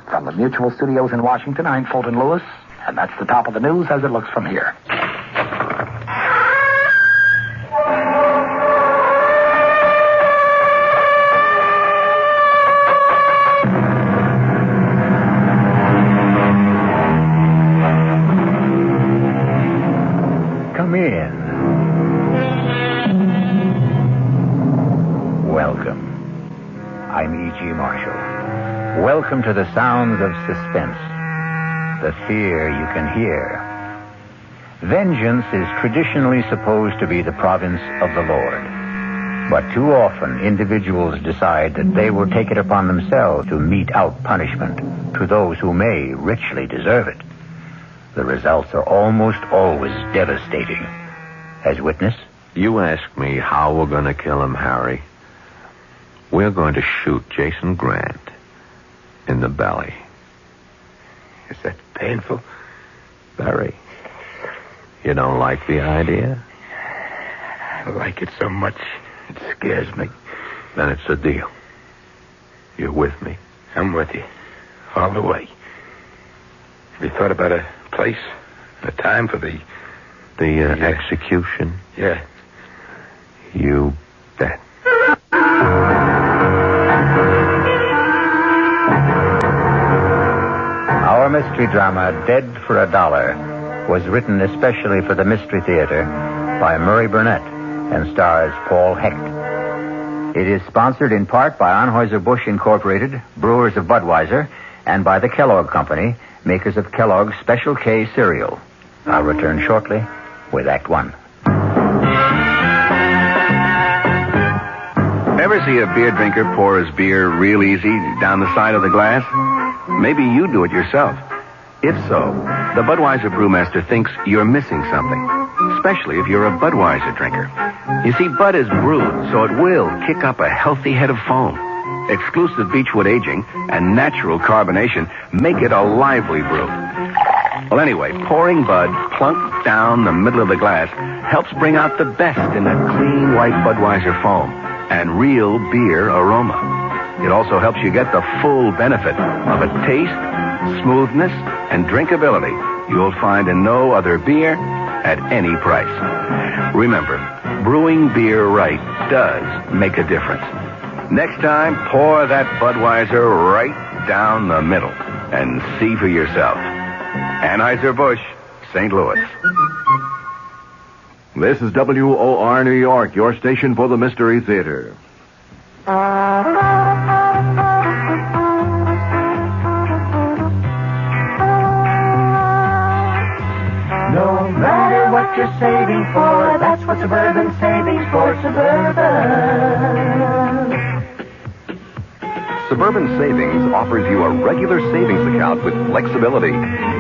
From the Mutual Studios in Washington, I'm Fulton Lewis, and that's the top of the news as it looks from here. Come in. Welcome. I'm E.G. Marshall. Welcome to the sounds of suspense, the fear you can hear. Vengeance is traditionally supposed to be the province of the Lord. But too often, individuals decide that they will take it upon themselves to mete out punishment to those who may richly deserve it. The results are almost always devastating. As witness? You ask me how we're going to kill him, Harry. We're going to shoot Jason Grant in the belly. Is that painful? Very. You don't like the idea? I like it so much, it scares me. Then it's a deal. You're with me? I'm with you. All the way. Have you thought about a place, a time for the execution? Yeah. You bet. Our mystery drama, Dead for a Dollar, was written especially for the Mystery Theater by Murray Burnett and stars Paul Hecht. It is sponsored in part by Anheuser-Busch Incorporated, brewers of Budweiser, and by the Kellogg Company, makers of Kellogg's Special K cereal. I'll return shortly with Act One. Ever see a beer drinker pour his beer real easy down the side of the glass? Maybe you do it yourself. If so, the Budweiser brewmaster thinks you're missing something, especially if you're a Budweiser drinker. You see, Bud is brewed, so it will kick up a healthy head of foam. Exclusive beechwood aging and natural carbonation make it a lively brew. Well, anyway, pouring Bud plunk down the middle of the glass helps bring out the best in that clean white Budweiser foam and real beer aroma. It also helps you get the full benefit of a taste, smoothness, and drinkability you'll find in no other beer at any price. Remember, brewing beer right does make a difference. Next time, pour that Budweiser right down the middle and see for yourself. Anheuser-Busch, St. Louis. This is WOR New York, your station for the Mystery Theater. No matter what you're saving for, that's what Suburban Savings for Suburban. Suburban Savings offers you a regular savings account with flexibility.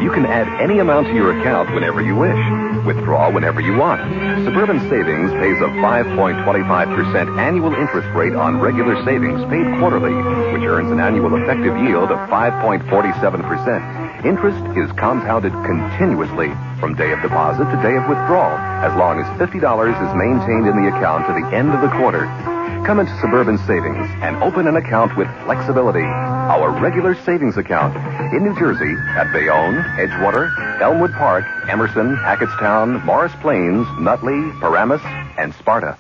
You can add any amount to your account whenever you wish. Withdraw whenever you want. Suburban Savings pays a 5.25% annual interest rate on regular savings paid quarterly, which earns an annual effective yield of 5.47%. Interest is compounded continuously from day of deposit to day of withdrawal, as long as $50 is maintained in the account to the end of the quarter. Come into Suburban Savings and open an account with flexibility. Our regular savings account in New Jersey at Bayonne, Edgewater, Elmwood Park, Emerson, Hackettstown, Morris Plains, Nutley, Paramus, and Sparta.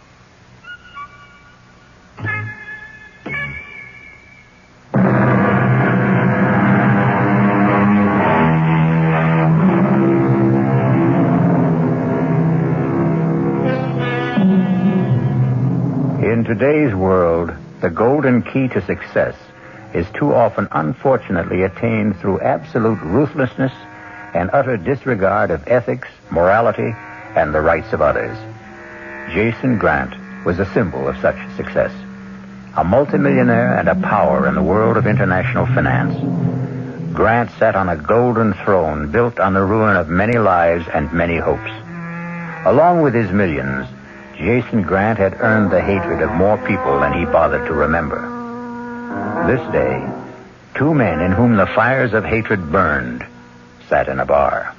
In today's world, the golden key to success is too often unfortunately attained through absolute ruthlessness and utter disregard of ethics, morality, and the rights of others. Jason Grant was a symbol of such success. A multimillionaire and a power in the world of international finance. Grant sat on a golden throne built on the ruin of many lives and many hopes. Along with his millions, Jason Grant had earned the hatred of more people than he bothered to remember. This day, two men in whom the fires of hatred burned sat in a bar.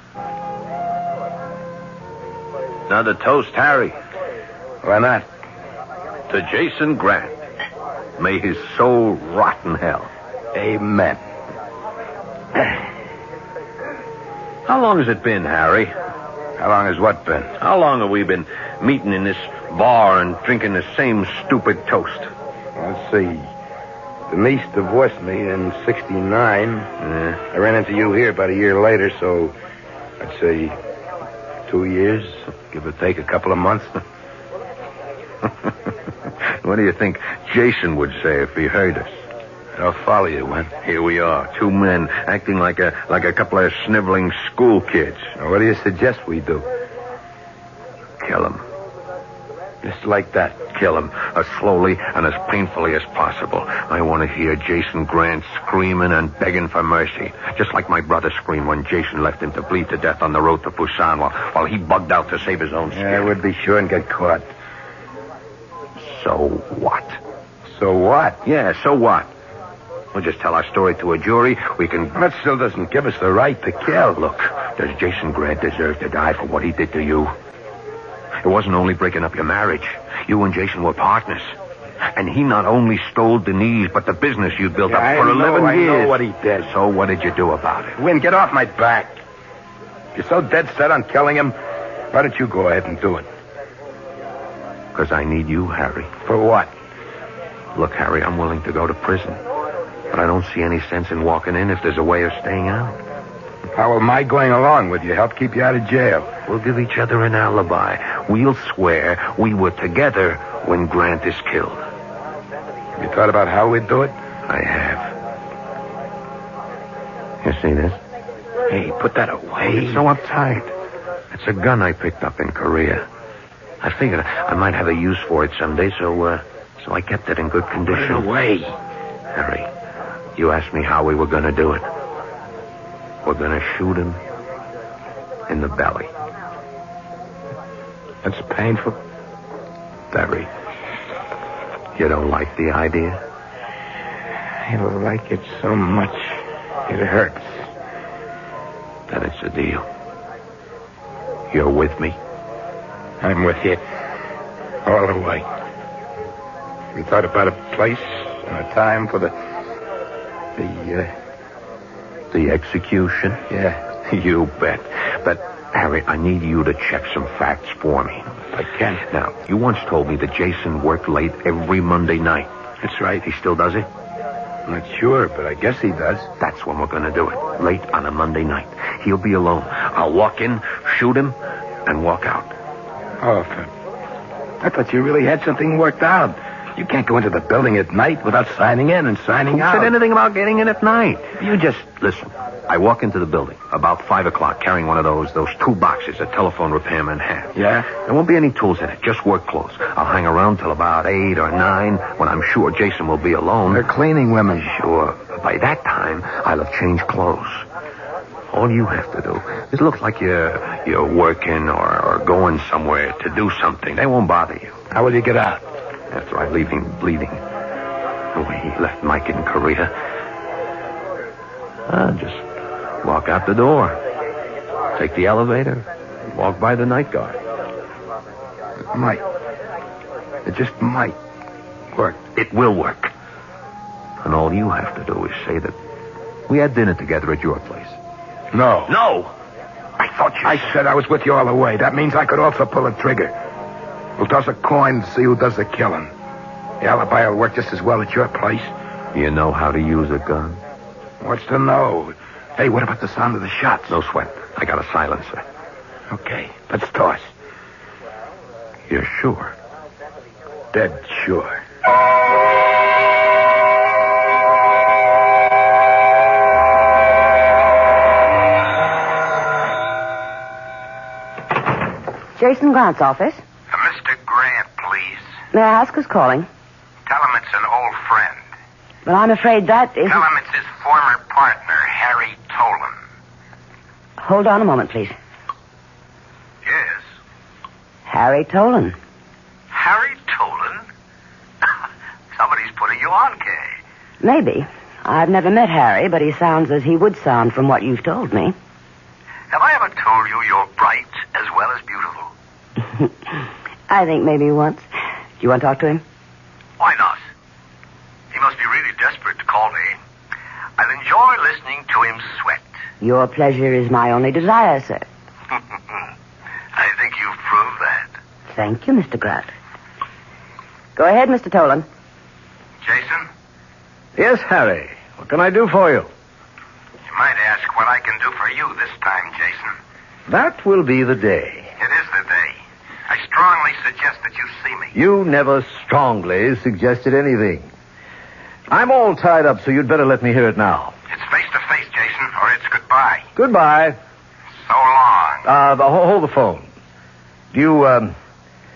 Another toast, Harry. Why not? To Jason Grant. May his soul rot in hell. Amen. How long has it been, Harry? How long has what been? How long have we been meeting in this bar and drinking the same stupid toast? Let's see. Denise divorced me in 69. I ran into you here about a year later, so I'd say 2 years, give or take a couple of months. What do you think Jason would say if he heard us? I'll follow you, Wen. Here we are, two men acting like a couple of sniveling school kids. Now, what do you suggest we do? Kill him. Just like that. Kill him as slowly and as painfully as possible. I want to hear Jason Grant screaming and begging for mercy. Just like my brother screamed when Jason left him to bleed to death on the road to Busan while he bugged out to save his own skin. Yeah, we'd be sure and get caught. So what? So what? Yeah, so what? We'll just tell our story to a jury. We can... That still doesn't give us the right to kill. Look, does Jason Grant deserve to die for what he did to you? It wasn't only breaking up your marriage. You and Jason were partners. And he not only stole Denise, but the business you built up for 11 years. I know what he did. So what did you do about it? Win, get off my back. You're so dead set on killing him. Why don't you go ahead and do it? Because I need you, Harry. For what? Look, Harry, I'm willing to go to prison. But I don't see any sense in walking in if there's a way of staying out. How am I going along with you? Help keep you out of jail. We'll give each other an alibi. We'll swear we were together when Grant is killed. You thought about how we'd do it? I have. You see this? Hey, put that away. It's so uptight. It's a gun I picked up in Korea. I figured I might have a use for it someday, so I kept it in good condition. Put it away. Harry, you asked me how we were going to do it. We're going to shoot him in the belly. That's painful. Very. You don't like the idea? I don't like it so much. It hurts. Then it's a deal. You're with me? I'm with you. All the way. We thought about a place and a time for the execution? Yeah. You bet. But, Harry, I need you to check some facts for me. If I can. Now, you once told me that Jason worked late every Monday night. That's right. He still does it? I'm not sure, but I guess he does. That's when we're going to do it. Late on a Monday night. He'll be alone. I'll walk in, shoot him, and walk out. Oh, I thought you really had something worked out. You can't go into the building at night without signing in and signing out. Who said anything about getting in at night? You just listen. I walk into the building about 5 o'clock carrying one of those tool boxes a telephone repairman has. Yeah? There won't be any tools in it, just work clothes. I'll hang around till about 8 or 9 when I'm sure Jason will be alone. They're cleaning women. Sure. But by that time, I'll have changed clothes. All you have to do is look like you're working or going somewhere to do something. They won't bother you. How will you get out? After I leave him bleeding. The way he left Mike in Korea. I'll just walk out the door. Take the elevator. Walk by the night guard. It might. It just might work. It will work. And all you have to do is say that we had dinner together at your place. No. No! I said I was with you all the way. That means I could also pull a trigger. We'll toss a coin and see who does the killing. The alibi will work just as well at your place. You know how to use a gun? What's to know? Hey, what about the sound of the shots? No sweat. I got a silencer. Okay, let's toss. You're sure? Dead sure. Jason Grant's office. Mr. Grant, please. May I ask who's calling? Tell him it's an old friend. Well, I'm afraid that isn't... Tell him it's his former partner, Harry Tolan. Hold on a moment, please. Yes. Harry Tolan. Harry Tolan? Somebody's putting you on, Kay. Maybe. I've never met Harry, but he sounds as he would sound from what you've told me. Have I ever told you you're bright as well as beautiful? I think maybe once. Do you want to talk to him? Why not? He must be really desperate to call me. I'll enjoy enjoy listening to him sweat. Your pleasure is my only desire, sir. I think you've proved that. Thank you, Mr. Grant. Go ahead, Mr. Tolan. Jason, Yes, Harry. What can I do for you? you might ask what I can do for you this time, Jason. That will be the day. It is the day. I strongly suggest that you see me. You never strongly suggested anything. I'm all tied up, so you'd better let me hear it now. It's face-to-face, Jason, or it's goodbye. Goodbye. So long. Hold the phone. Do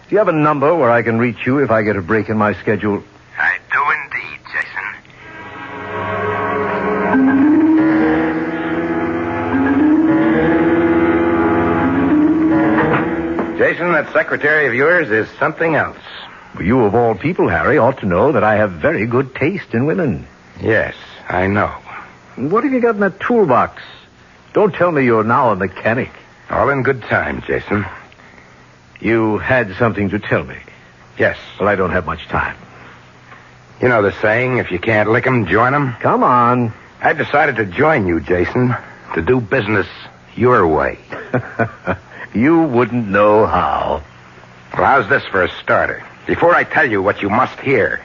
you have a number where I can reach you if I get a break in my schedule? I do indeed, Jason. Jason, that secretary of yours is something else. You, of all people, Harry, ought to know that I have very good taste in women. Yes, I know. What have you got in that toolbox? Don't tell me you're now a mechanic. All in good time, Jason. You had something to tell me. Yes. Well, I don't have much time. You know the saying, if you can't lick 'em, join 'em? Come on. I've decided to join you, Jason, to do business your way. You wouldn't know how. Well, how's this for a starter? Before I tell you what you must hear,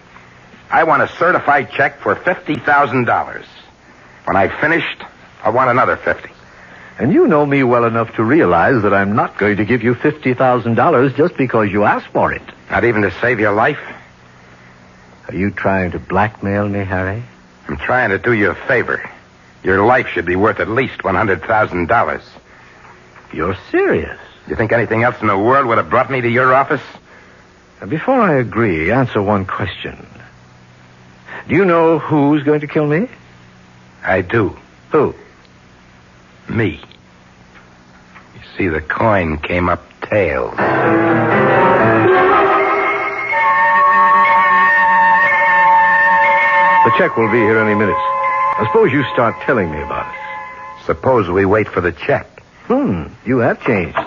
I want a certified check for $50,000. When I've finished, I want another 50. And you know me well enough to realize that I'm not going to give you $50,000 just because you asked for it. Not even to save your life? Are you trying to blackmail me, Harry? I'm trying to do you a favor. Your life should be worth at least $100,000. You're serious? You think anything else in the world would have brought me to your office? Now, before I agree, answer one question. Do you know who's going to kill me? I do. Who? Me. You see, the coin came up tails. The check will be here any minute. I suppose you start telling me about it. Suppose we wait for the check. You have changed.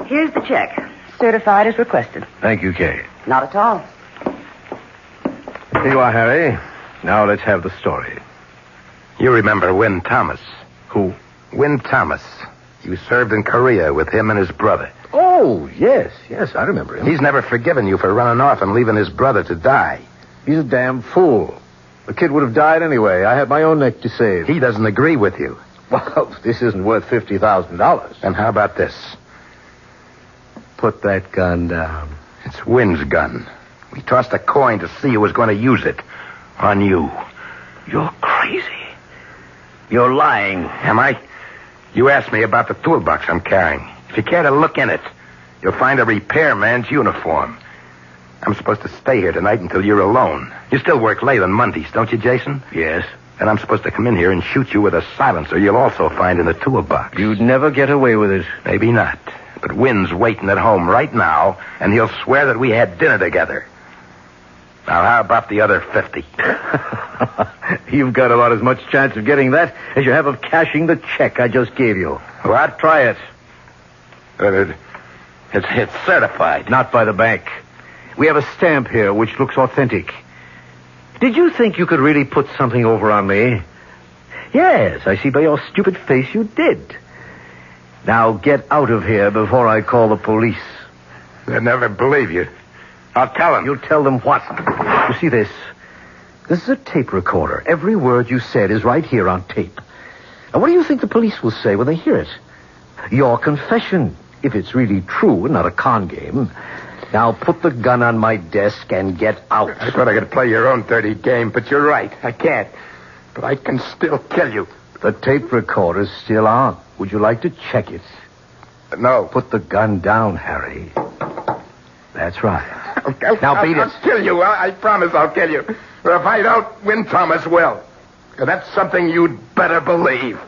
Here's the check. Certified as requested. Thank you, Kay. Not at all. Here you are, Harry. Now let's have the story. You remember Win Thomas? Who? Win Thomas. You served in Korea with him and his brother. Oh, yes, I remember him. He's never forgiven you for running off and leaving his brother to die. He's a damn fool. The kid would have died anyway. I had my own neck to save. He doesn't agree with you. Well, this isn't worth $50,000. And how about this? Put that gun down. It's Win's gun. We tossed a coin to see who was going to use it. On you. You're crazy. You're lying. Am I? You asked me about the toolbox I'm carrying. If you care to look in it, you'll find a repairman's uniform. I'm supposed to stay here tonight until you're alone. You still work late on Mondays, don't you, Jason? Yes. And I'm supposed to come in here and shoot you with a silencer you'll also find in the toolbox. You'd never get away with it. Maybe not. But Win's waiting at home right now, and he'll swear that we had dinner together. Now, how about the other 50? You've got about as much chance of getting that as you have of cashing the check I just gave you. What? Try it. It's certified. Not by the bank. We have a stamp here which looks authentic. Did you think you could really put something over on me? Yes, I see by your stupid face you did. Now get out of here before I call the police. They'll never believe you. I'll tell them. You'll tell them what? You see this? This is a tape recorder. Every word you said is right here on tape. Now, what do you think the police will say when they hear it? Your confession, if it's really true and not a con game. Now put the gun on my desk and get out. I thought I could play your own dirty game, but you're right. I can't. But I can still kill you. The tape recorder's still on. Would you like to check it? No. Put the gun down, Harry. That's right. Now beat it. I'll kill you. I promise I'll kill you. Or if I don't, Win Thomas will. And that's something you'd better believe.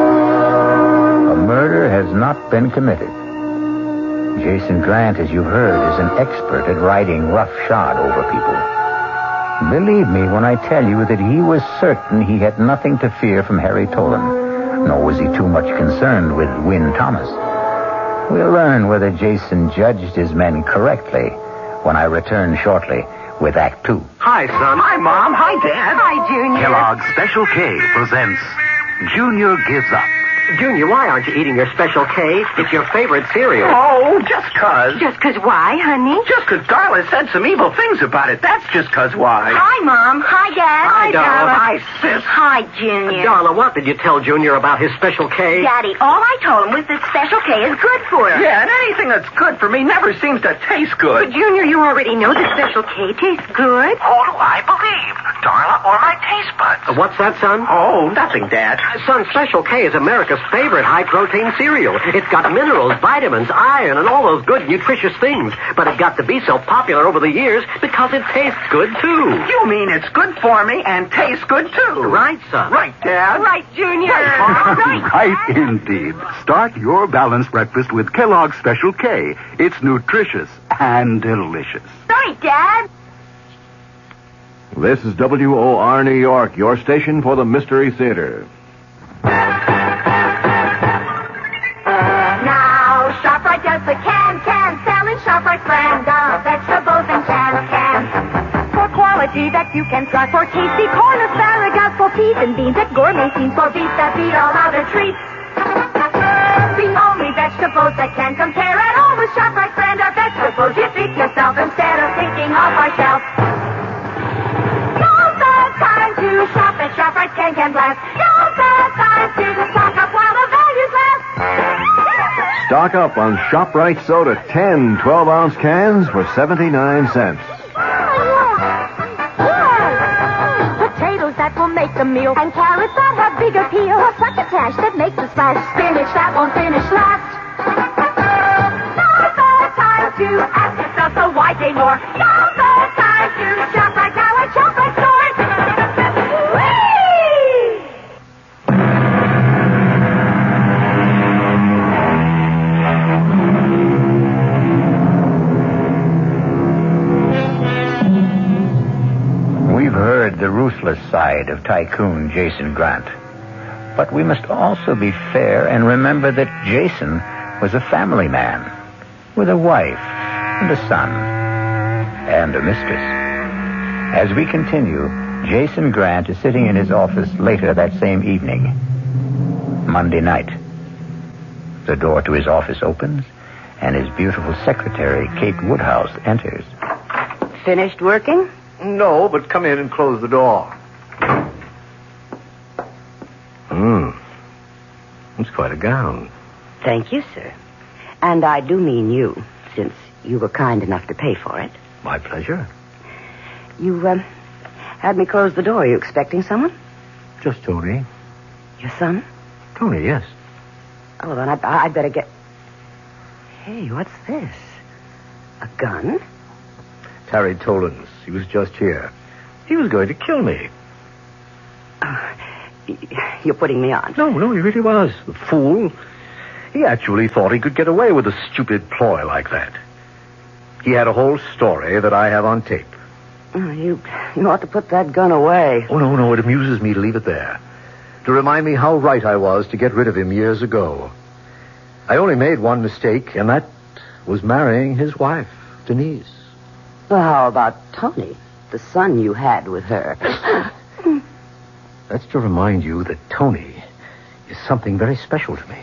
A murder has not been committed. Jason Grant, as you heard, is an expert at riding roughshod over people. Believe me when I tell you that he was certain he had nothing to fear from Harry Tolan, nor was he too much concerned with Win Thomas. We'll learn whether Jason judged his men correctly when I return shortly with Act Two. Hi, son. Hi, Mom. Hi, Dad. Hi, Junior. Kellogg's Special K presents Junior Gives Up. Junior, why aren't you eating your Special K? It's your favorite cereal. Oh, just 'cause. Just 'cause why, honey? Just 'cause Darla said some evil things about it. That's just 'cause why. Hi, Mom. Hi, Dad. Hi, Darla. Hi, sis. Hi, Junior. Darla, what did you tell Junior about his Special K? Daddy, all I told him was that Special K is good for him. Yeah, and anything that's good for me never seems to taste But, good. Junior, you already know that Special K tastes good. Who do I believe? Darla or my taste buds? What's that, son? Oh, nothing, Dad. Son, Special K is America's favorite high-protein cereal. It's got minerals, vitamins, iron, and all those good, nutritious things. But it got to be so popular over the years because it tastes good, too. You mean it's good for me and tastes good, too? Right, son. Right, Dad. Right, Junior. Right indeed. Start your balanced breakfast with Kellogg's Special K. It's nutritious and delicious. Right, Dad. This is WOR New York, your station for the Mystery Theater. Now, ShopRite does the can selling ShopRite brand of vegetables and cans. For quality that you can trust, for tasty corn asparagus, for peas and beans at gourmet scenes, for beef that beat all other treats. The only vegetables that can compare at all with ShopRite brand of vegetables you feed yourself instead of picking off our shelf. Now's the time to shop at ShopRite Can Blast. Now's the time to stock up while the values last. Stock up on ShopRite soda 10 12-ounce cans for 79 cents. Potatoes that will make the meal, and carrots that have big appeal, a succotash that makes a splash, spinach that won't finish last. Now's the time to ask yourself, so why pay more? Now's the time to shop right now at ShopRite stores. Whee! We've heard the ruthless side of Tycoon Jason Grant. But we must also be fair and remember that Jason was a family man with a wife and a son and a mistress. As we continue, Jason Grant is sitting in his office later that same evening, Monday night. The door to his office opens, and his beautiful secretary, Kate Woodhouse, enters. Finished working? No, but come in and close the door. It's quite a gown. Thank you, sir. And I do mean you, since you were kind enough to pay for it. My pleasure. You, had me close the door. Are you expecting someone? Just Tony. Your son? Tony, yes. Oh, then I'd better get... Hey, what's this? A gun? Harry Tolan's. He was just here. He was going to kill me. You're putting me on. No, he really was. The fool. He actually thought he could get away with a stupid ploy like that. He had a whole story that I have on tape. You ought to put that gun away. Oh, no, it amuses me to leave it there. To remind me how right I was to get rid of him years ago. I only made one mistake, and that was marrying his wife, Denise. Well, how about Tony, the son you had with her? That's to remind you that Tony is something very special to me.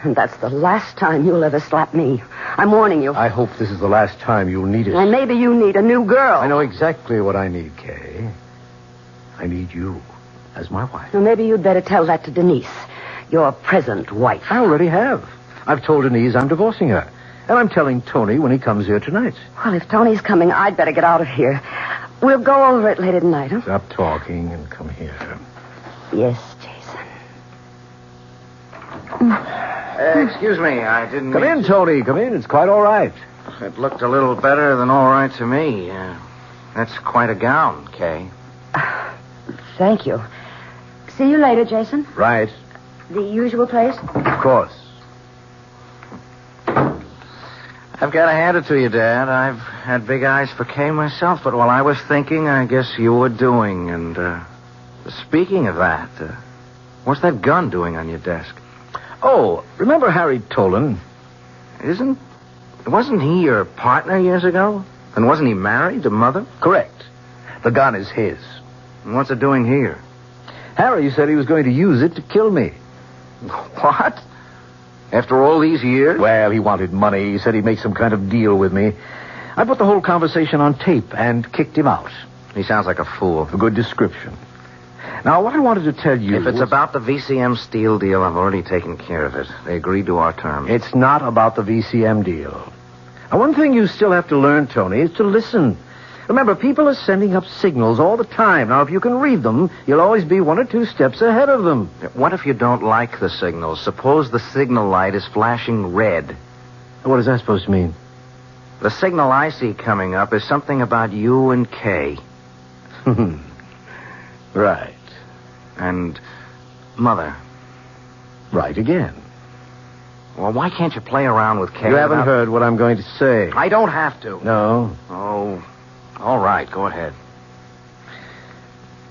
And that's the last time you'll ever slap me. I'm warning you. I hope this is the last time you'll need it. And maybe you need a new girl. I know exactly what I need, Kay. I need you as my wife. Well, maybe you'd better tell that to Denise, your present wife. I already have. I've told Denise I'm divorcing her. And I'm telling Tony when he comes here tonight. Well, if Tony's coming, I'd better get out of here. We'll go over it later tonight, huh? Stop talking and come here. Yes, Jason. Excuse me, I didn't... Come in, Tony. Come in. It's quite all right. It looked a little better than all right to me. That's quite a gown, Kay. Thank you. See you later, Jason. Right. The usual place? Of course. I've got to hand it to you, Dad. I've had big eyes for Kay myself, but while I was thinking, I guess you were doing. And, speaking of that, what's that gun doing on your desk? Oh, remember Harry Tolan? Wasn't he your partner years ago? And wasn't he married to Mother? Correct. The gun is his. And what's it doing here? Harry said he was going to use it to kill me. What? After all these years? Well, he wanted money. He said he'd make some kind of deal with me. I put the whole conversation on tape and kicked him out. He sounds like a fool. A good description. Now, what I wanted to tell you... If it's about the VCM steel deal, I've already taken care of it. They agreed to our terms. It's not about the VCM deal. Now, one thing you still have to learn, Tony, is to listen. Remember, people are sending up signals all the time. Now, if you can read them, you'll always be 1 or 2 steps ahead of them. What if you don't like the signals? Suppose the signal light is flashing red. What is that supposed to mean? The signal I see coming up is something about you and Kay. Right. And Mother. Right again. Well, why can't you play around with Kay? You haven't heard what I'm going to say. I don't have to. No. Oh, all right. Go ahead.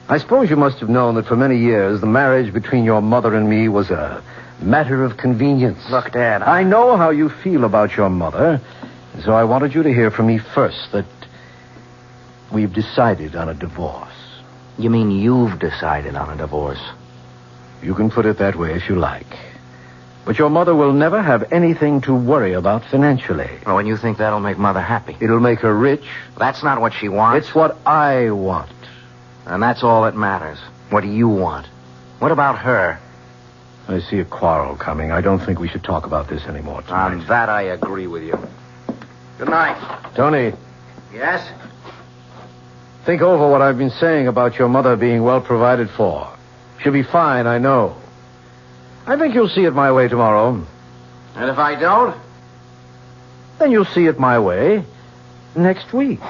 I suppose you must have known that for many years the marriage between your mother and me was a matter of convenience. Look, Dad, I know how you feel about your mother, so I wanted you to hear from me first that we've decided on a divorce. You mean you've decided on a divorce? You can put it that way if you like. But your mother will never have anything to worry about financially. Oh, and you think that'll make Mother happy? It'll make her rich. That's not what she wants. It's what I want. And that's all that matters. What do you want? What about her? I see a quarrel coming. I don't think we should talk about this anymore tonight. On that, I agree with you. Good night. Tony. Yes? Think over what I've been saying about your mother being well provided for. She'll be fine, I know. I think you'll see it my way tomorrow. And if I don't? Then you'll see it my way next week.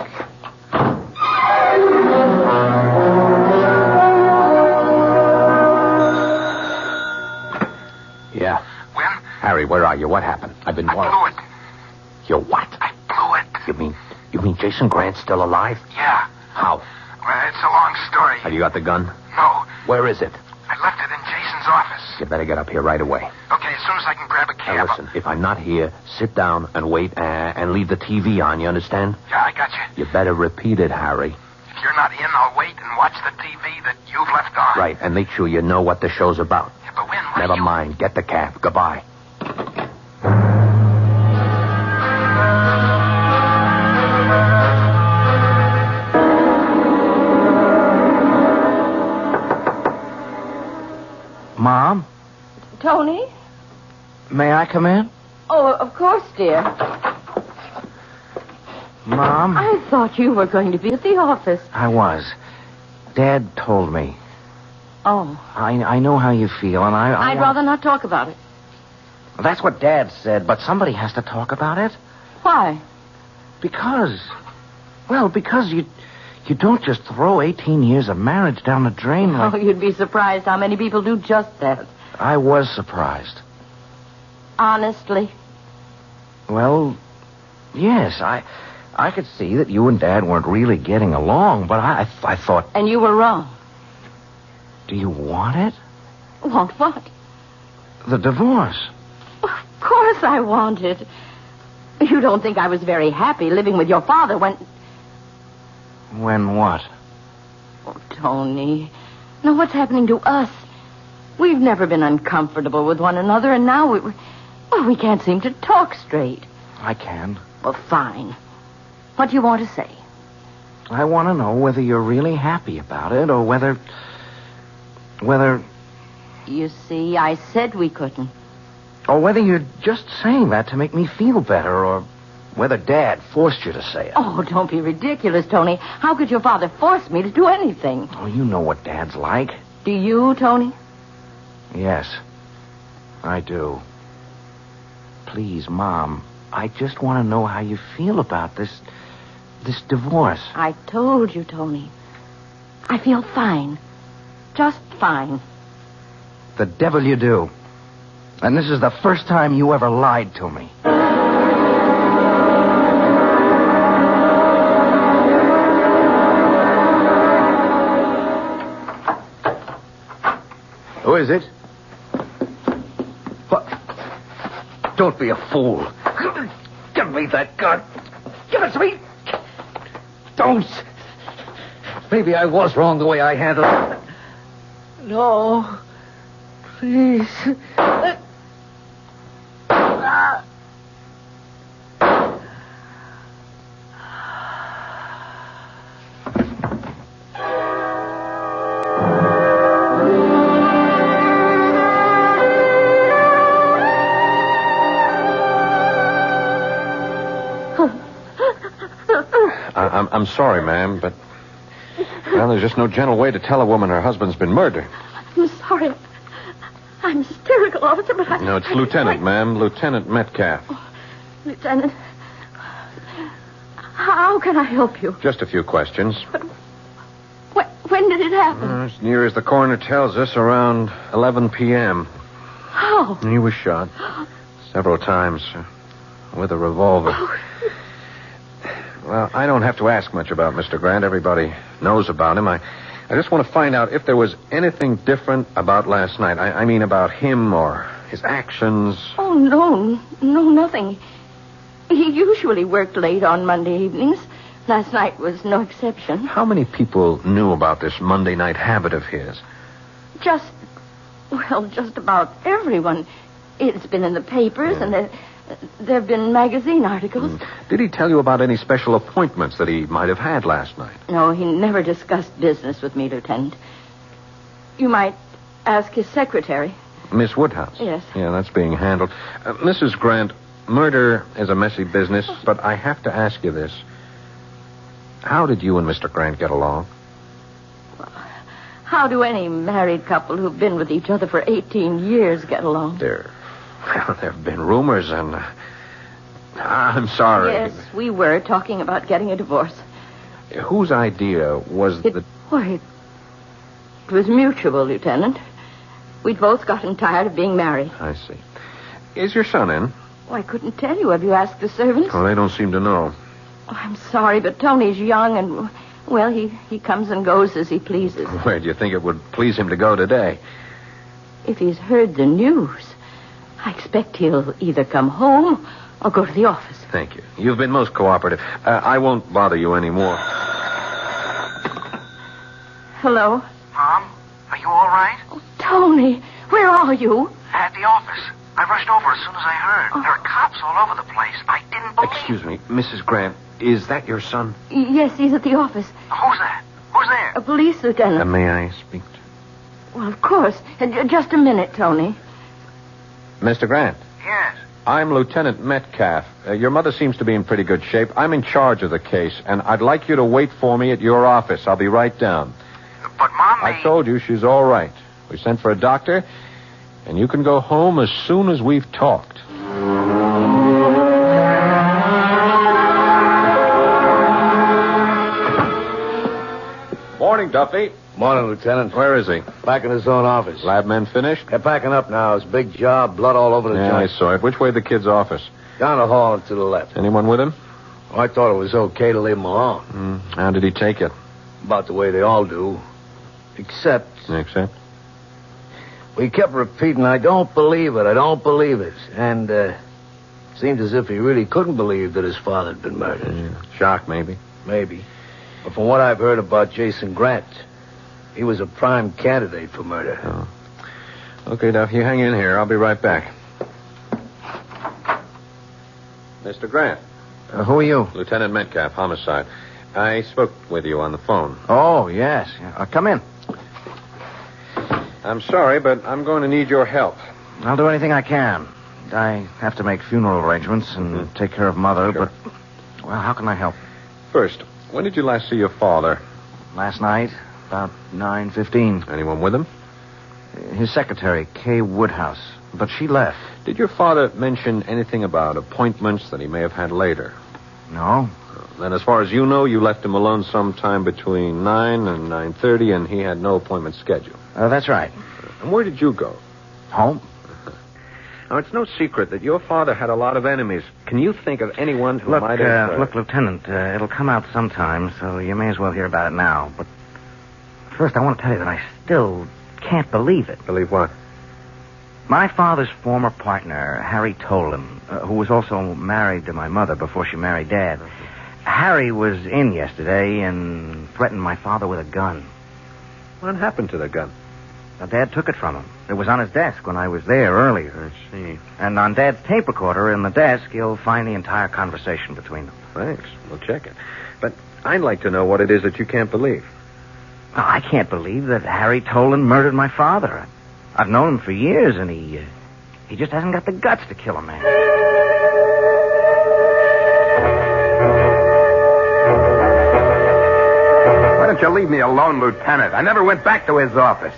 Yeah. When? Harry, where are you? What happened? I've been worried. I blew it. You what? I blew it. You mean Jason Grant's still alive? Yeah. How? Well, it's a long story. Have you got the gun? No. Where is it? I left it in Jason's office. You better get up here right away. Okay, as soon as I can grab a cab. Now listen, if I'm not here, sit down and wait and leave the TV on, you understand? Yeah, I got you. You better repeat it, Harry. If you're not in, I'll wait and watch the TV that you've left on. Right, and make sure you know what the show's about. Yeah, but when? Never mind. Get the cab. Goodbye. Mom? Tony? May I come in? Oh, of course, dear. Mom? I thought you were going to be at the office. I was. Dad told me. Oh. I know how you feel, and I'd rather not talk about it. That's what Dad said, but somebody has to talk about it. Why? Because you don't just throw 18 years of marriage down the drain like... Oh, you'd be surprised how many people do just that. I was surprised. Honestly? Well, yes, I could see that you and Dad weren't really getting along, but I thought... And you were wrong. Do you want it? Want what? The divorce. Of course I want it. You don't think I was very happy living with your father when... When what? Oh, Tony. Now, what's happening to us? We've never been uncomfortable with one another, and now we can't seem to talk straight. I can. Well, fine. What do you want to say? I want to know whether you're really happy about it, or whether... You see, I said we couldn't. Or whether you're just saying that to make me feel better, or whether Dad forced you to say it. Oh, don't be ridiculous, Tony. How could your father force me to do anything? Oh, you know what Dad's like. Do you, Tony? Yes, I do. Please, Mom, I just want to know how you feel about this divorce. I told you, Tony. I feel fine. Just fine. The devil you do. And this is the first time you ever lied to me. Who is it? What? Don't be a fool. Give me that gun. Give it to me. Don't. Maybe I was wrong the way I handled it. No. Please. I'm sorry, ma'am, but... Well, there's just no gentle way to tell a woman her husband's been murdered. I'm sorry. I'm hysterical, officer, but No, it's Lieutenant, ma'am. Lieutenant Metcalf. Oh, Lieutenant, how can I help you? Just a few questions. But when did it happen? As near as the coroner tells us, around 11 p.m. How? He was shot several times with a revolver. Oh. Well, I don't have to ask much about Mr. Grant. Everybody knows about him. I just want to find out if there was anything different about last night. I mean about him or his actions. Oh, no, nothing. He usually worked late on Monday evenings. Last night was no exception. How many people knew about this Monday night habit of his? Just about everyone. It's been in the papers, and there have been magazine articles. Did he tell you about any special appointments that he might have had last night? No, he never discussed business with me, Lieutenant. You might ask his secretary. Miss Woodhouse? Yes. Yeah, that's being handled. Mrs. Grant, murder is a messy business, but I have to ask you this. How did you and Mr. Grant get along? How do any married couple who've been with each other for 18 years get along? There have been rumors, and... I'm sorry. Yes, we were talking about getting a divorce. Whose idea was it was mutual, Lieutenant. We'd both gotten tired of being married. I see. Is your son in? Oh, I couldn't tell you. Have you asked the servants? Well, they don't seem to know. Oh, I'm sorry, but Tony's young and, well, he comes and goes as he pleases. Where do you think it would please him to go today? If he's heard the news, I expect he'll either come home or go to the office. Thank you. You've been most cooperative. I won't bother you anymore. Hello? Mom, are you all right? Oh, Tony, where are you? At the office. I rushed over as soon as I heard. There are cops all over the place. I didn't believe... Excuse me, Mrs. Grant, is that your son? Yes, he's at the office. Who's that? Who's there? A police lieutenant. May I speak to... Well, of course. Just a minute, Tony. Mr. Grant. Yes. I'm Lieutenant Metcalf. Your mother seems to be in pretty good shape. I'm in charge of the case, and I'd like you to wait for me at your office. I'll be right down. But, Mom, I told you she's all right. We sent for a doctor, and you can go home as soon as we've talked. Morning, Duffy. Morning, Lieutenant. Where is he? Back in his own office. Lab men finished? They're packing up now. It's a big job, blood all over the Yeah, joint. I saw it. Which way the kid's office? Down the hall and to the left. Anyone with him? Oh, I thought it was okay to leave him alone. How did he take it? About the way they all do. Except... We kept repeating, I don't believe it, I don't believe it. And, seemed as if he really couldn't believe that his father had been murdered. Shock, maybe. Maybe. But from what I've heard about Jason Grant, he was a prime candidate for murder. Oh. Okay, Duff, you hang in here. I'll be right back. Mr. Grant. Who are you? Lieutenant Metcalf, homicide. I spoke with you on the phone. Oh, yes. Come in. I'm sorry, but I'm going to need your help. I'll do anything I can. I have to make funeral arrangements and take care of Mother, Sure. but... Well, how can I help? First, when did you last see your father? Last night, about 9:15. Anyone with him? His secretary, Kay Woodhouse. But she left. Did your father mention anything about appointments that he may have had later? No. Then as far as you know, you left him alone sometime between 9 and 9:30, and he had no appointment scheduled. That's right. And where did you go? Home. Now, it's no secret that your father had a lot of enemies. Can you think of anyone who might have... Look, Lieutenant, it'll come out sometime, so you may as well hear about it now. But first, I want to tell you that I still can't believe it. Believe what? My father's former partner, Harry Tolan, who was also married to my mother before she married Dad, Harry was in yesterday and threatened my father with a gun. What happened to the gun? Now, Dad took it from him. It was on his desk when I was there earlier. I see. And on Dad's tape recorder in the desk, you'll find the entire conversation between them. Thanks. We'll check it. But I'd like to know what it is that you can't believe. Well, I can't believe that Harry Tolan murdered my father. I've known him for years, and he just hasn't got the guts to kill a man. Why don't you leave me alone, Lieutenant? I never went back to his office.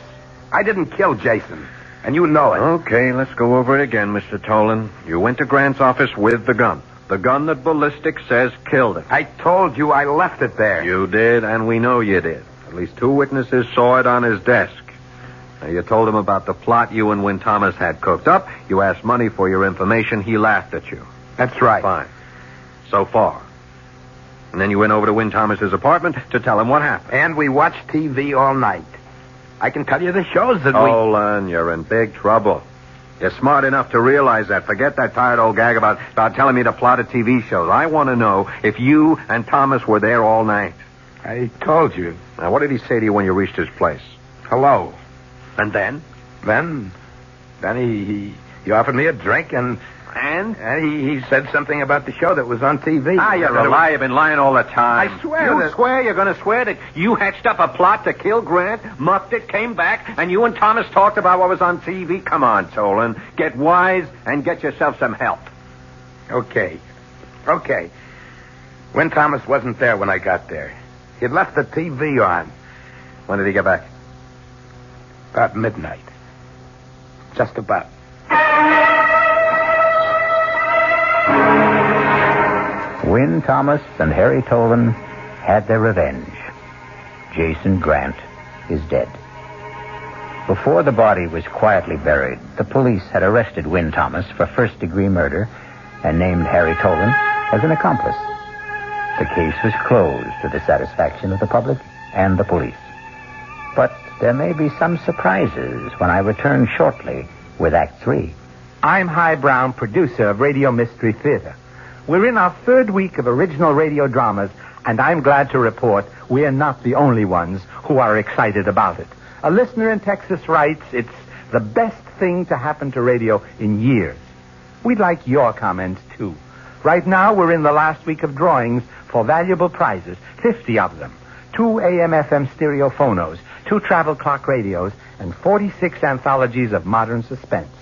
I didn't kill Jason, and you know it. Okay, let's go over it again, Mr. Tolan. You went to Grant's office with the gun. The gun that ballistics says killed him. I told you I left it there. You did, and we know you did. At least 2 witnesses saw it on his desk. Now, you told him about the plot you and Win Thomas had cooked up. You asked money for your information. He laughed at you. That's right. Fine. So far. And then you went over to Win Thomas's apartment to tell him what happened. And we watched TV all night. I can tell you the shows that Tolan, you're in big trouble. You're smart enough to realize that. Forget that tired old gag about telling me to plot a TV show. I want to know if you and Thomas were there all night. I told you. Now, what did he say to you when you reached his place? Hello. And then? Then he offered me a drink and he said something about the show that was on TV. You're a liar. You've been lying all the time. I swear. You swear? You're going to swear that you hatched up a plot to kill Grant, muffed it, came back, and you and Thomas talked about what was on TV? Come on, Tolan. Get wise and get yourself some help. Okay. When Thomas wasn't there when I got there. He'd left the TV on. When did he get back? About midnight. Just about. Win Thomas and Harry Tolan had their revenge. Jason Grant is dead. Before the body was quietly buried, the police had arrested Win Thomas for first-degree murder and named Harry Tolan as an accomplice. The case was closed to the satisfaction of the public and the police. But there may be some surprises when I return shortly with Act 3. I'm Hy Brown, producer of Radio Mystery Theater. We're in our 3rd week of original radio dramas, and I'm glad to report we're not the only ones who are excited about it. A listener in Texas writes, it's the best thing to happen to radio in years. We'd like your comments, too. Right now, we're in the last week of drawings for valuable prizes, 50 of them. 2 AM/FM stereo phonos, 2 travel clock radios, and 46 anthologies of modern suspense.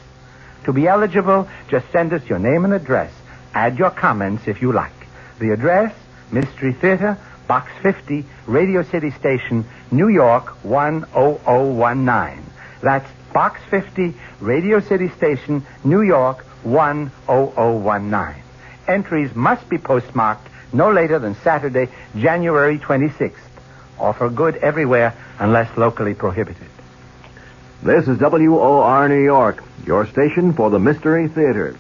To be eligible, just send us your name and address. Add your comments if you like. The address, Mystery Theater, Box 50, Radio City Station, New York 10019. That's Box 50, Radio City Station, New York 10019. Entries must be postmarked no later than Saturday, January 26th. Offer good everywhere unless locally prohibited. This is WOR New York, your station for the Mystery Theater.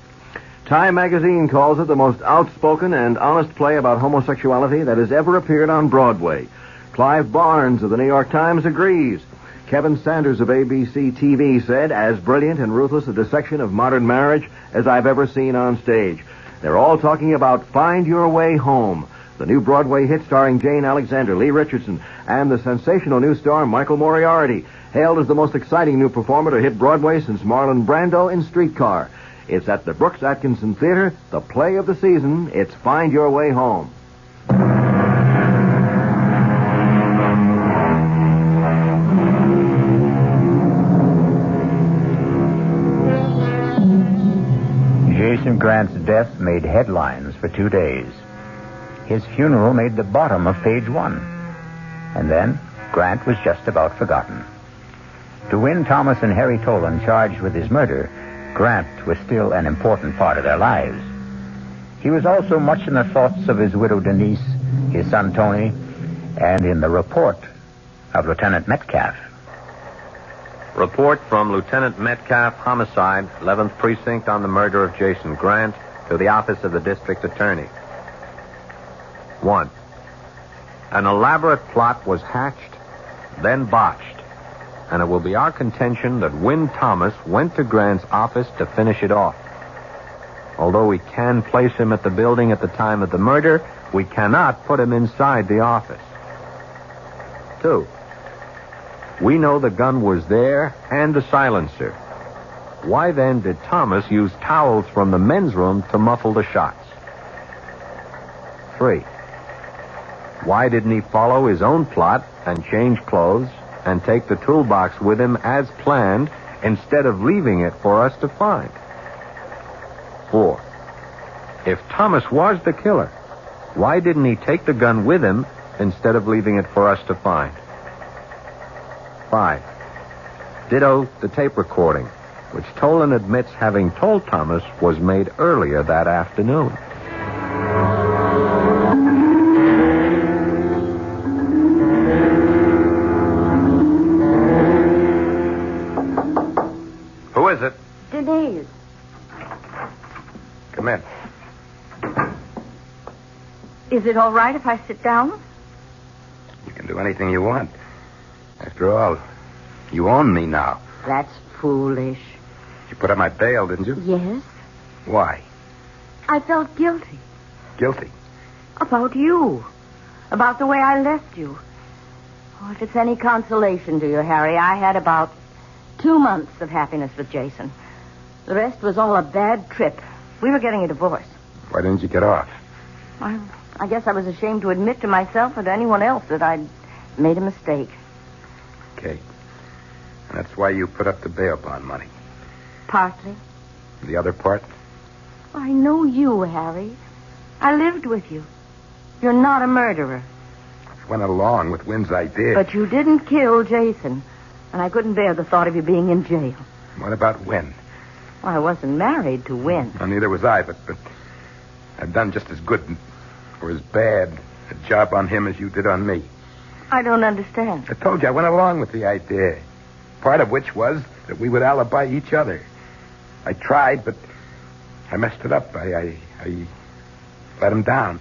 Time magazine calls it the most outspoken and honest play about homosexuality that has ever appeared on Broadway. Clive Barnes of the New York Times agrees. Kevin Sanders of ABC TV said, as brilliant and ruthless a dissection of modern marriage as I've ever seen on stage. They're all talking about Find Your Way Home, the new Broadway hit starring Jane Alexander, Lee Richardson, and the sensational new star Michael Moriarty, hailed as the most exciting new performer to hit Broadway since Marlon Brando in Streetcar. It's at the Brooks Atkinson Theater, the play of the season. It's Find Your Way Home. Jason Grant's death made headlines for 2 days. His funeral made the bottom of page 1. And then Grant was just about forgotten. To Win Thomas and Harry Tolan charged with his murder, Grant was still an important part of their lives. He was also much in the thoughts of his widow Denise, his son Tony, and in the report of Lieutenant Metcalf. Report from Lieutenant Metcalf, homicide, 11th Precinct on the murder of Jason Grant, to the office of the district attorney. 1. An elaborate plot was hatched, then botched. And it will be our contention that Win Thomas went to Grant's office to finish it off. Although we can place him at the building at the time of the murder, we cannot put him inside the office. 2, we know the gun was there and the silencer. Why then did Thomas use towels from the men's room to muffle the shots? 3, why didn't he follow his own plot and change clothes and take the toolbox with him as planned instead of leaving it for us to find? 4, if Thomas was the killer, why didn't he take the gun with him instead of leaving it for us to find? 5, ditto the tape recording, which Tolan admits having told Thomas was made earlier that afternoon. Who is it? Denise. Come in. Is it all right if I sit down? You can do anything you want. After all, you own me now. That's foolish. You put up my bail, didn't you? Yes. Why? I felt guilty. Guilty? About you. About the way I left you. Oh, if it's any consolation to you, Harry, I had about 2 months of happiness with Jason. The rest was all a bad trip. We were getting a divorce. Why didn't you get off? I guess I was ashamed to admit to myself or to anyone else that I'd made a mistake. Okay. And that's why you put up the bail bond money. Partly. The other part? I know you, Harry. I lived with you. You're not a murderer. I went along with Wynn's idea. But you didn't kill Jason. And I couldn't bear the thought of you being in jail. What about Wynn? Well, I wasn't married to Wynn. Well, neither was I, but I've done just as good or as bad a job on him as you did on me. I don't understand. I told you I went along with the idea. Part of which was that we would alibi each other. I tried, but I messed it up. I let him down.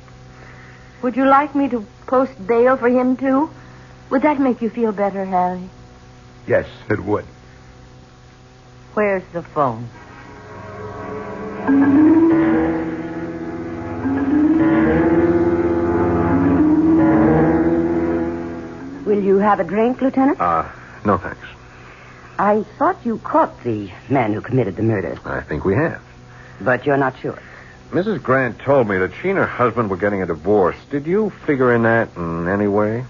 Would you like me to post bail for him, too? Would that make you feel better, Harry? Yes, it would. Where's the phone? Will you have a drink, Lieutenant? No thanks. I thought you caught the man who committed the murder. I think we have. But you're not sure. Mrs. Grant told me that she and her husband were getting a divorce. Did you figure in that in any way?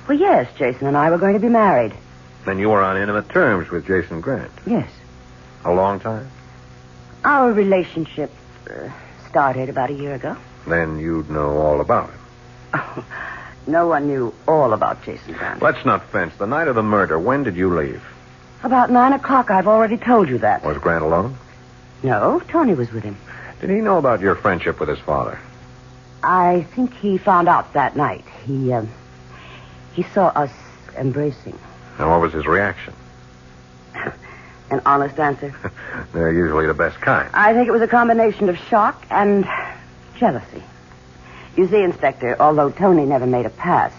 Well, yes, Jason and I were going to be married. Then you were on intimate terms with Jason Grant. Yes. A long time? Our relationship started about a year ago. Then you'd know all about him. Oh, no one knew all about Jason Grant. Let's not fence. The night of the murder, when did you leave? About 9 o'clock. I've already told you that. Was Grant alone? No, Tony was with him. Did he know about your friendship with his father? I think he found out that night. He saw us embracing. And what was his reaction? An honest answer? They're usually the best kind. I think it was a combination of shock and jealousy. You see, Inspector, although Tony never made a pass,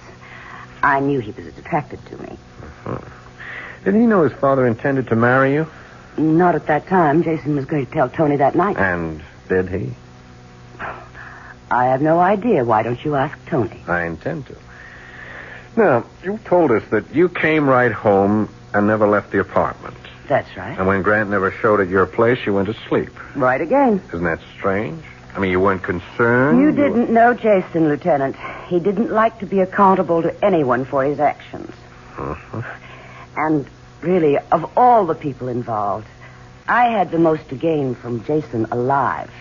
I knew he was attracted to me. Uh-huh. Did he know his father intended to marry you? Not at that time. Jason was going to tell Tony that night. And did he? I have no idea. Why don't you ask Tony? I intend to. Now, you told us that you came right home and never left the apartment. That's right. And when Grant never showed at your place, you went to sleep. Right again. Isn't that strange? I mean, you weren't concerned? You didn't know Jason, Lieutenant. He didn't like to be accountable to anyone for his actions. Uh-huh. And really, of all the people involved, I had the most to gain from Jason alive.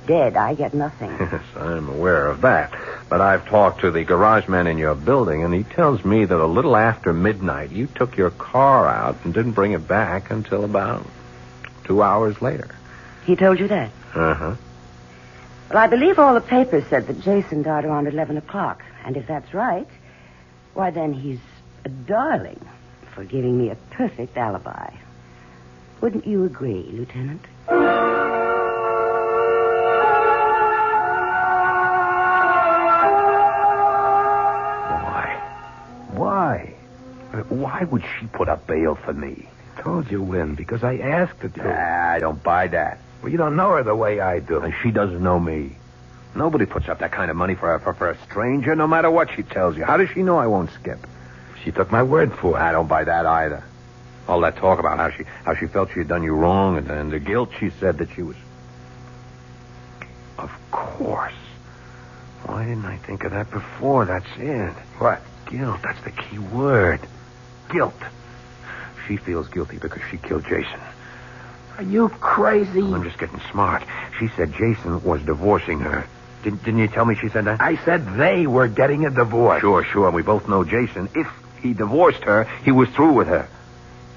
Dead, I get nothing. Yes, I'm aware of that. But I've talked to the garage man in your building, and he tells me that a little after midnight, you took your car out and didn't bring it back until about 2 hours later. He told you that? Uh-huh. Well, I believe all the papers said that Jason died around 11 o'clock. And if that's right, why then he's a darling for giving me a perfect alibi. Wouldn't you agree, Lieutenant? Why? Why would she put up bail for me? Told you, Wynn, because I asked her to. I don't buy that. Well, you don't know her the way I do. And she doesn't know me. Nobody puts up that kind of money for a stranger, no matter what she tells you. How does she know I won't skip? She took my word for it. I don't buy that either. All that talk about how she felt she had done you wrong and the guilt she said that she was... Of course. Why didn't I think of that before? That's it. What? Guilt. That's the key word. Guilt. She feels guilty because she killed Jason. Are you crazy? I'm just getting smart. She said Jason was divorcing her. Didn't you tell me she said that? I said they were getting a divorce. Sure. And we both know Jason. If he divorced her, he was through with her.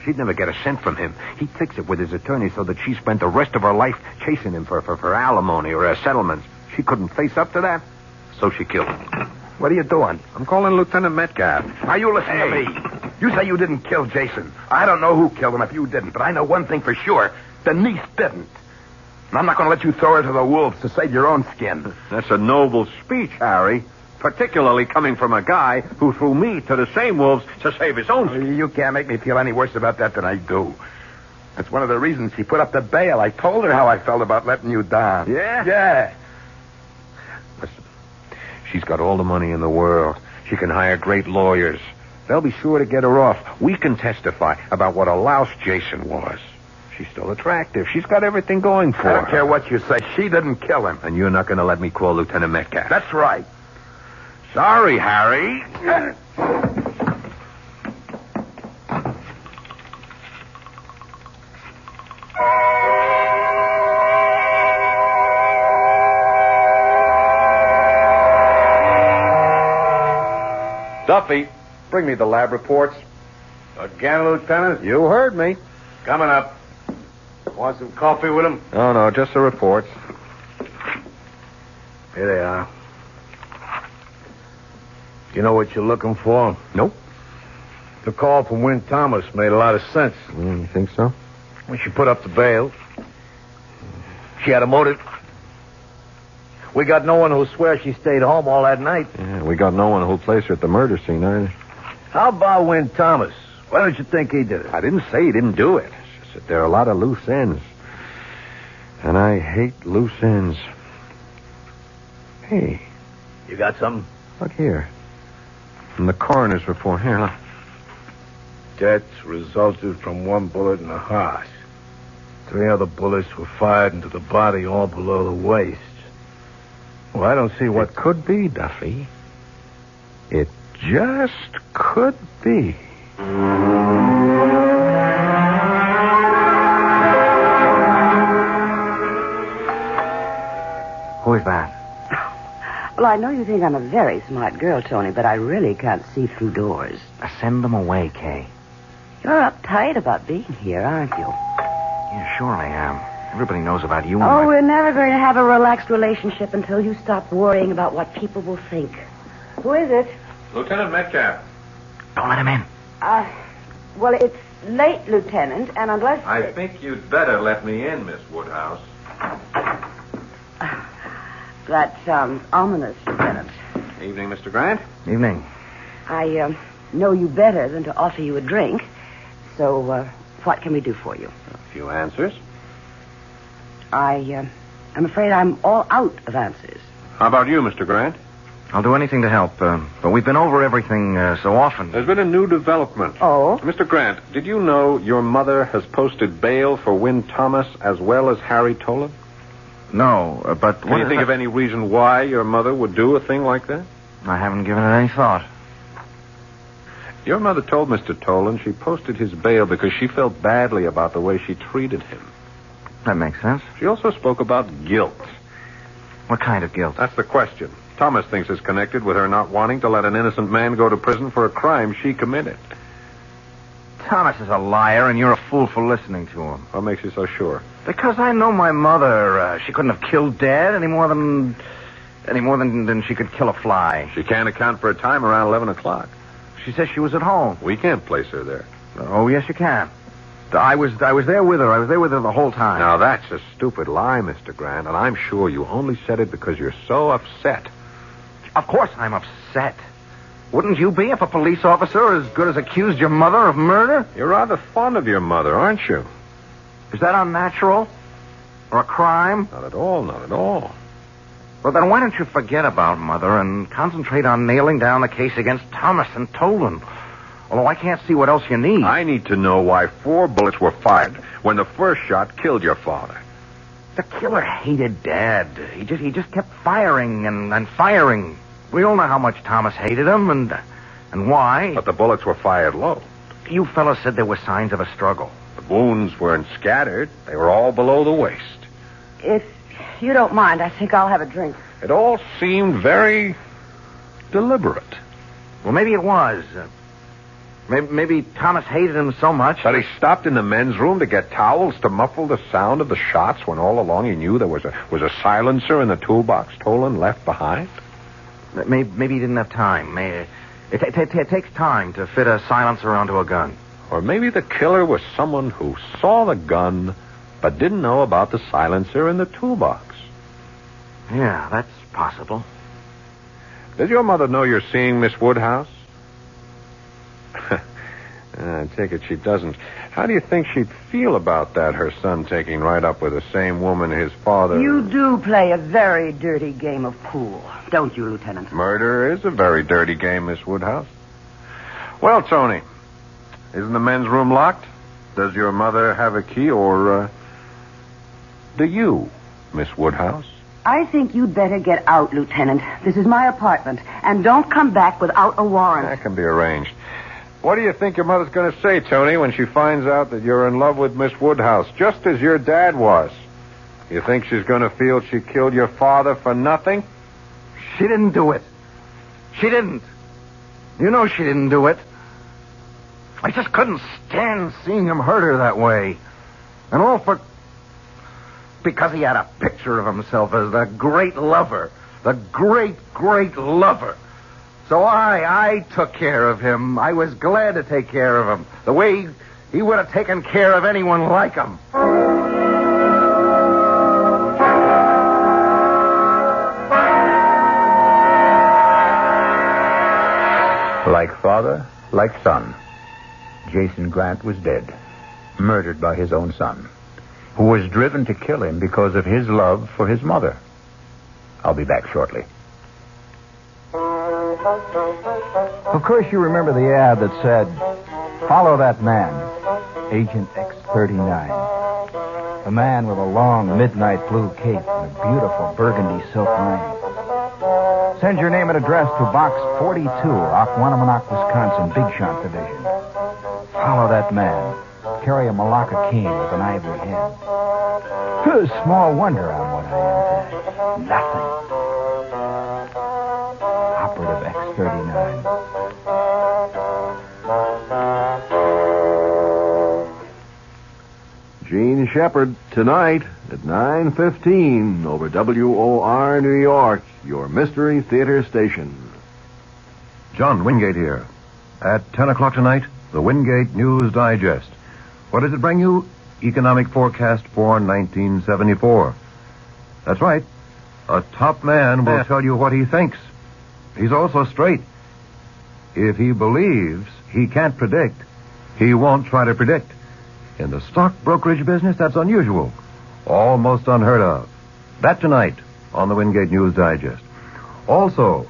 She'd never get a cent from him. He'd fix it with his attorney so that she spent the rest of her life chasing him for alimony or a settlement. She couldn't face up to that, so she killed him. What are you doing? I'm calling Lieutenant Metcalf. Now, you listen to me. You say you didn't kill Jason. I don't know who killed him if you didn't, but I know one thing for sure. Denise didn't. And I'm not going to let you throw her to the wolves to save your own skin. That's a noble speech, Harry. Particularly coming from a guy who threw me to the same wolves to save his own skin. You can't make me feel any worse about that than I do. That's one of the reasons she put up the bail. I told her how I felt about letting you down. Yeah? Yeah. Listen, she's got all the money in the world. She can hire great lawyers. They'll be sure to get her off. We can testify about what a louse Jason was. She's still attractive. She's got everything going for her. I don't care what you say. She didn't kill him. And you're not going to let me call Lieutenant Metcalf. That's right. Sorry, Harry. Duffy, bring me the lab reports. Again, Lieutenant? You heard me. Coming up. Want some coffee with him? No, just the reports. Here they are. You know what you're looking for? Nope. The call from Wynn Thomas made a lot of sense. You think so? When she put up the bail, she had a motive. We got no one who'll swear she stayed home all that night. Yeah, we got no one who'll place her at the murder scene either. How about Wynn Thomas? Why don't you think he did it? I didn't say he didn't do it. It's just that there are a lot of loose ends. And I hate loose ends. Hey. You got something? Look here. From the coroner's report. Here, look. Deaths resulted from one bullet in the heart. 3 other bullets were fired into the body, all below the waist. Well, I don't see what... It could be, Duffy. It just could be. Who is that? Well, I know you think I'm a very smart girl, Tony, but I really can't see through doors. Send them away, Kay. You're uptight about being here, aren't you? Yeah, sure I am. Everybody knows about you. Oh, we're never going to have a relaxed relationship until you stop worrying about what people will think. Who is it? Lieutenant Metcalf. Don't let him in. Well, it's late, Lieutenant, and unless... I think you'd better let me in, Miss Woodhouse. That sounds ominous, Lieutenant. Evening, Mr. Grant. Evening. I know you better than to offer you a drink. So, what can we do for you? A few answers. I'm afraid I'm all out of answers. How about you, Mr. Grant? I'll do anything to help, but we've been over everything so often. There's been a new development. Oh? Mr. Grant, did you know your mother has posted bail for Wynn Thomas as well as Harry Tolan? No, but... Can you think of any reason why your mother would do a thing like that? I haven't given it any thought. Your mother told Mr. Tolan she posted his bail because she felt badly about the way she treated him. That makes sense. She also spoke about guilt. What kind of guilt? That's the question. Thomas thinks it's connected with her not wanting to let an innocent man go to prison for a crime she committed. Thomas is a liar, and you're a fool for listening to him. What makes you so sure? Because I know my mother. She couldn't have killed Dad any more than she could kill a fly. She can't account for a time around 11 o'clock. She says she was at home. We can't place her there. Oh, yes, you can. I was there with her. I was there with her the whole time. Now, that's a stupid lie, Mr. Grant, and I'm sure you only said it because you're so upset. Of course I'm upset. Wouldn't you be if a police officer as good as accused your mother of murder? You're rather fond of your mother, aren't you? Is that unnatural? Or a crime? Not at all, not at all. Well, then why don't you forget about Mother and concentrate on nailing down the case against Thomas and Tolan? Although I can't see what else you need. I need to know why 4 bullets were fired when the first shot killed your father. The killer hated Dad. He just kept firing and firing. We all know how much Thomas hated him and why. But the bullets were fired low. You fellas said there were signs of a struggle. The wounds weren't scattered. They were all below the waist. If you don't mind, I think I'll have a drink. It all seemed very deliberate. Well, maybe it was. Maybe Thomas hated him so much that he stopped in the men's room to get towels to muffle the sound of the shots when all along he knew there was a silencer in the toolbox Tolan left behind. Maybe he didn't have time. It takes time to fit a silencer onto a gun. Or maybe the killer was someone who saw the gun but didn't know about the silencer in the toolbox. Yeah, that's possible. Did your mother know you're seeing Miss Woodhouse? I take it she doesn't. How do you think she'd feel about that, her son taking right up with the same woman his father... You do play a very dirty game of pool, don't you, Lieutenant? Murder is a very dirty game, Miss Woodhouse. Well, Tony, isn't the men's room locked? Does your mother have a key, or, do you, Miss Woodhouse? I think you'd better get out, Lieutenant. This is my apartment, and don't come back without a warrant. That can be arranged. What do you think your mother's going to say, Tony, when she finds out that you're in love with Miss Woodhouse, just as your dad was? You think she's going to feel she killed your father for nothing? She didn't do it. She didn't. You know she didn't do it. I just couldn't stand seeing him hurt her that way. And all because he had a picture of himself as the great lover. The great, great lover. So I took care of him. I was glad to take care of him. The way he would have taken care of anyone like him. Like father, like son, Jason Grant was dead, murdered by his own son, who was driven to kill him because of his love for his mother. I'll be back shortly. Of course you remember the ad that said, "Follow that man, Agent X-39. A man with a long midnight blue cape and a beautiful burgundy silk lining. Send your name and address to Box 42, Oconomowoc, Wisconsin, Big Shot Division. Follow that man. Carry a Malacca cane with an ivory head. Small wonder I'm what I am today. Nothing. Operative X-39. Gene Shepard, tonight at 9:15 over WOR New York, your Mystery Theater station. John Wingate here. At 10 o'clock tonight, the Wingate News Digest. What does it bring you? Economic forecast for 1974. That's right. A top man will tell you what he thinks. He's also straight. If he believes he can't predict, he won't try to predict. In the stock brokerage business, that's unusual. Almost unheard of. That tonight on the Wingate News Digest. Also,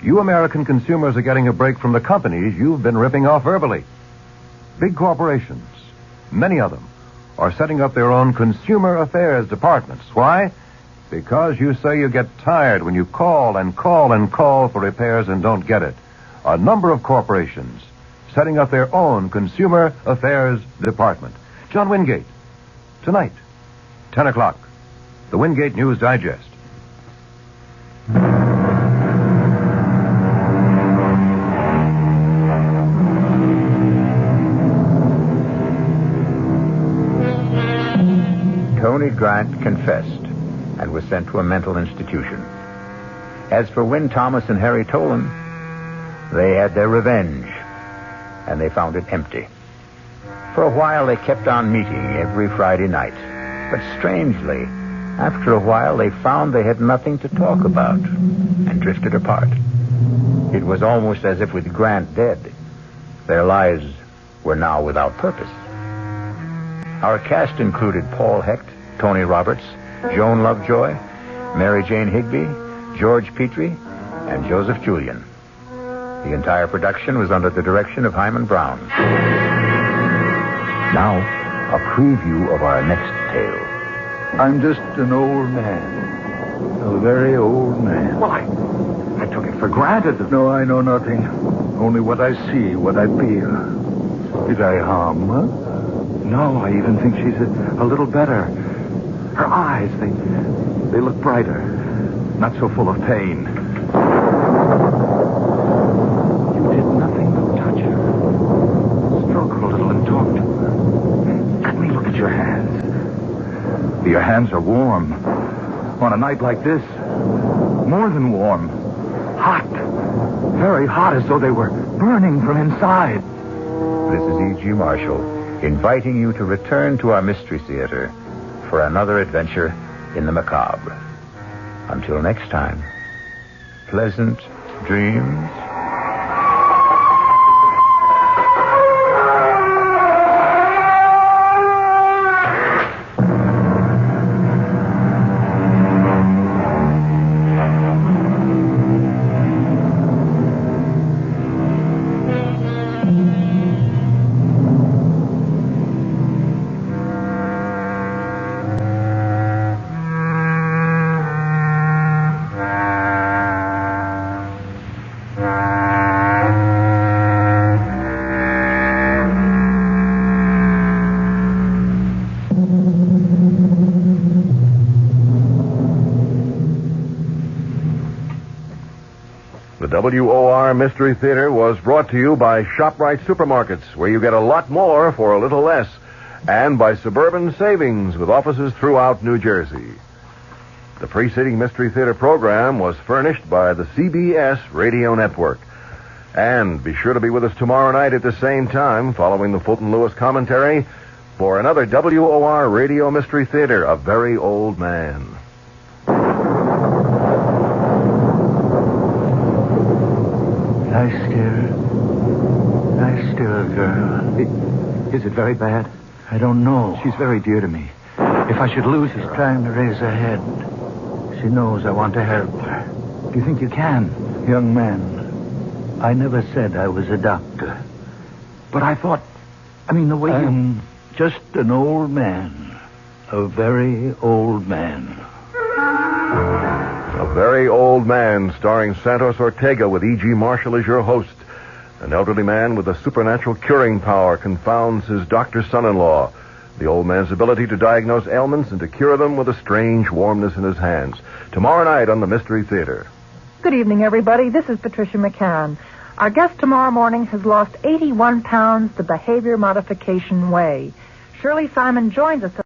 you American consumers are getting a break from the companies you've been ripping off verbally. Big corporations, many of them, are setting up their own consumer affairs departments. Why? Because you say you get tired when you call and call and call for repairs and don't get it. A number of corporations setting up their own consumer affairs department. John Wingate, tonight, 10 o'clock, the Wingate News Digest. Tony Grant confessed and was sent to a mental institution. As for Win Thomas and Harry Tolan, they had their revenge, and they found it empty. For a while, they kept on meeting every Friday night. But strangely, after a while, they found they had nothing to talk about and drifted apart. It was almost as if with Grant dead, their lives were now without purpose. Our cast included Paul Hecht, Tony Roberts, Joan Lovejoy, Mary Jane Higby, George Petrie, and Joseph Julian. The entire production was under the direction of Himan Brown. Now, a preview of our next tale. I'm just an old man. A very old man. Well, I took it for granted. No, I know nothing. Only what I see, what I feel. Did I harm her? No, I even think she's a little better. Her eyes, they look brighter. Not so full of pain. You did nothing but touch her. Stroke her a little and talk to her. Let me look at your hands. Your hands are warm. On a night like this, more than warm. Hot. Very hot, as though they were burning from inside. This is E.G. Marshall, inviting you to return to our Mystery Theater for another adventure in the macabre. Until next time, pleasant dreams. WOR Mystery Theater was brought to you by ShopRite Supermarkets, where you get a lot more for a little less, and by Suburban Savings, with offices throughout New Jersey. The preceding Mystery Theater program was furnished by the CBS Radio Network. And be sure to be with us tomorrow night at the same time, following the Fulton Lewis commentary, for another WOR Radio Mystery Theater, A Very Old Man. Lie still, girl. Is it very bad? I don't know. She's very dear to me. If I should lose her... She's trying to raise her head. She knows I want to help her. Do you think you can? Young man, I never said I was a doctor. But I thought... the way I'm just an old man. A very old man. A Very Old Man, starring Santos Ortega, with E.G. Marshall as your host. An elderly man with a supernatural curing power confounds his doctor son-in-law. The old man's ability to diagnose ailments and to cure them with a strange warmness in his hands. Tomorrow night on the Mystery Theater. Good evening, everybody. This is Patricia McCann. Our guest tomorrow morning has lost 81 pounds the behavior modification way. Shirley Simon joins us.